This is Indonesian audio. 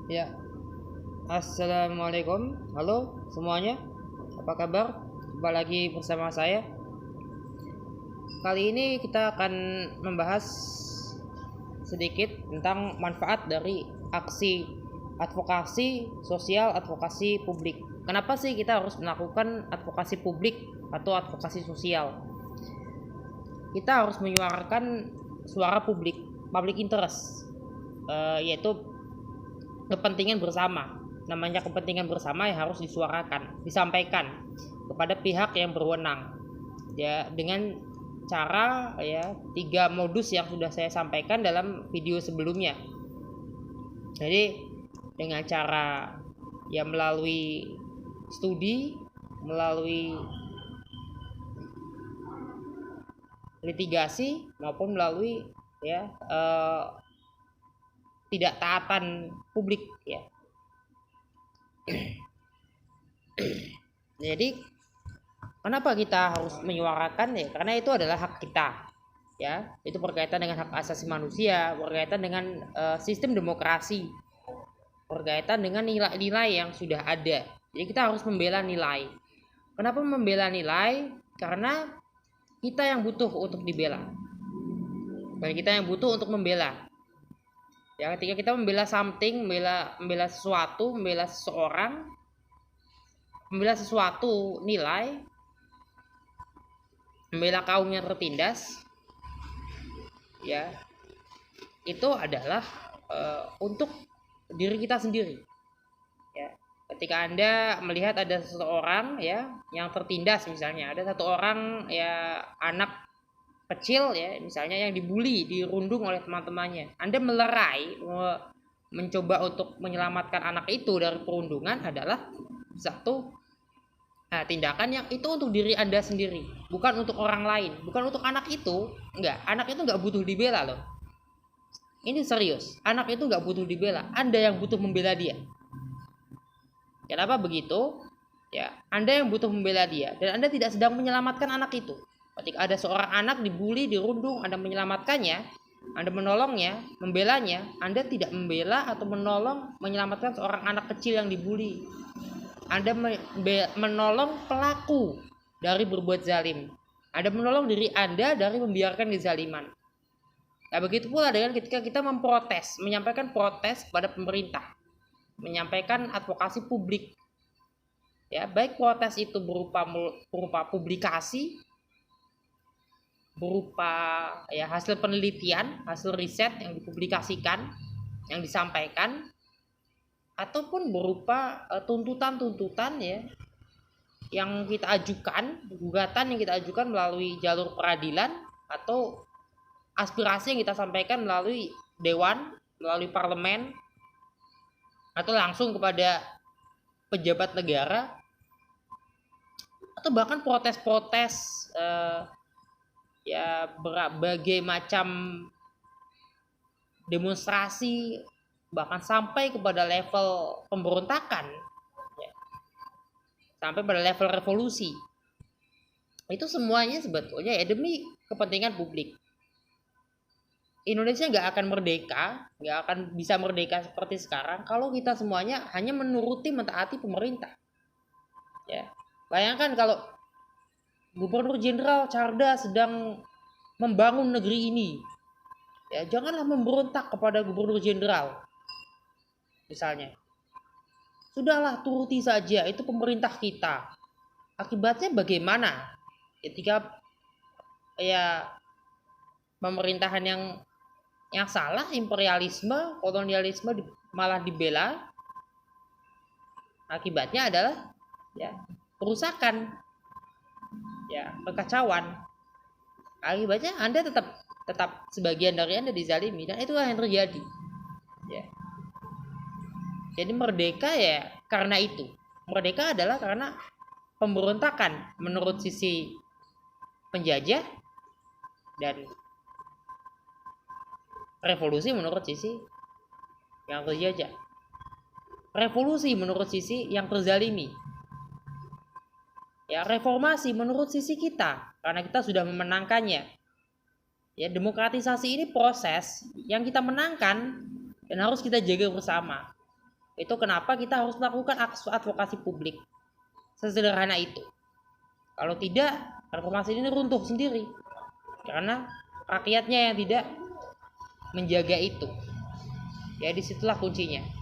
Ya, assalamualaikum. Halo semuanya, apa kabar? Jumpa lagi bersama saya. Kali ini kita akan membahas sedikit tentang manfaat dari aksi advokasi sosial, advokasi publik. Kenapa sih kita harus melakukan advokasi publik atau advokasi sosial? Kita harus menyuarakan suara publik, public interest, yaitu kepentingan bersama. Namanya kepentingan bersama yang harus disuarakan, disampaikan kepada pihak yang berwenang. Ya, dengan cara ya 3 modus yang sudah saya sampaikan dalam video sebelumnya. Jadi dengan cara ya melalui studi, melalui litigasi maupun melalui ya tidak taatan publik ya. Jadi kenapa kita harus menyuarakan ya? Karena itu adalah hak kita. Ya, itu berkaitan dengan hak asasi manusia, berkaitan dengan sistem demokrasi, berkaitan dengan nilai-nilai yang sudah ada. Jadi kita harus membela nilai. Kenapa membela nilai? Karena kita yang butuh untuk dibela. Dan kita yang butuh untuk membela. Ya, ketika kita membela something, membela sesuatu, membela seseorang, membela sesuatu nilai, membela kaum yang tertindas, ya itu adalah untuk diri kita sendiri. Ya, ketika Anda melihat ada seseorang ya yang tertindas, misalnya ada satu orang ya anak kecil ya misalnya yang dibully, dirundung oleh teman-temannya, Anda melerai, mencoba untuk menyelamatkan anak itu dari perundungan adalah satu tindakan yang itu untuk diri Anda sendiri, bukan untuk orang lain, bukan untuk anak itu. Anak itu nggak butuh dibela loh. Ini serius, anak itu nggak butuh dibela, Anda yang butuh membela dia. Kenapa begitu? Ya, Anda yang butuh membela dia, dan Anda tidak sedang menyelamatkan anak itu. Ketika ada seorang anak dibully, dirundung, Anda menyelamatkannya, Anda menolongnya, membelanya, Anda tidak membela atau menolong, menyelamatkan seorang anak kecil yang dibully. Anda menolong pelaku dari berbuat zalim. Anda menolong diri Anda dari membiarkan kezaliman. Nah, begitu pula dengan ketika kita memprotes, menyampaikan protes kepada pemerintah, menyampaikan advokasi publik. Ya, baik protes itu berupa publikasi, berupa ya hasil penelitian, hasil riset yang dipublikasikan, yang disampaikan, ataupun berupa tuntutan-tuntutan ya yang kita ajukan, gugatan yang kita ajukan melalui jalur peradilan, atau aspirasi yang kita sampaikan melalui dewan, melalui parlemen, atau langsung kepada pejabat negara, atau bahkan protes-protes ya berbagai macam demonstrasi, bahkan sampai kepada level pemberontakan ya, sampai pada level revolusi. Itu semuanya sebetulnya ya demi kepentingan publik. Indonesia nggak akan merdeka, nggak akan bisa merdeka seperti sekarang kalau kita semuanya hanya menuruti, mentaati pemerintah. Ya, bayangkan kalau Gubernur Jenderal Carda sedang membangun negeri ini, ya janganlah memberontak kepada Gubernur Jenderal. Misalnya, sudahlah turuti saja, itu pemerintah kita. Akibatnya bagaimana? Ketika ya pemerintahan yang salah, imperialisme, kolonialisme malah dibela, akibatnya adalah ya perusakan, ya kekacauan. Akibatnya Anda tetap sebagian dari Anda dizalimi, dan itulah yang terjadi. Ya. Jadi merdeka ya karena itu. Merdeka adalah karena pemberontakan menurut sisi penjajah, dan revolusi menurut sisi yang terjajah. Revolusi menurut sisi yang terzalimi. Ya, reformasi menurut sisi kita karena kita sudah memenangkannya. Ya, demokratisasi ini proses yang kita menangkan dan harus kita jaga bersama. Itu kenapa kita harus melakukan advokasi publik. Sesederhana itu. Kalau tidak, reformasi ini runtuh sendiri. Karena rakyatnya yang tidak menjaga itu. Ya, disitulah kuncinya.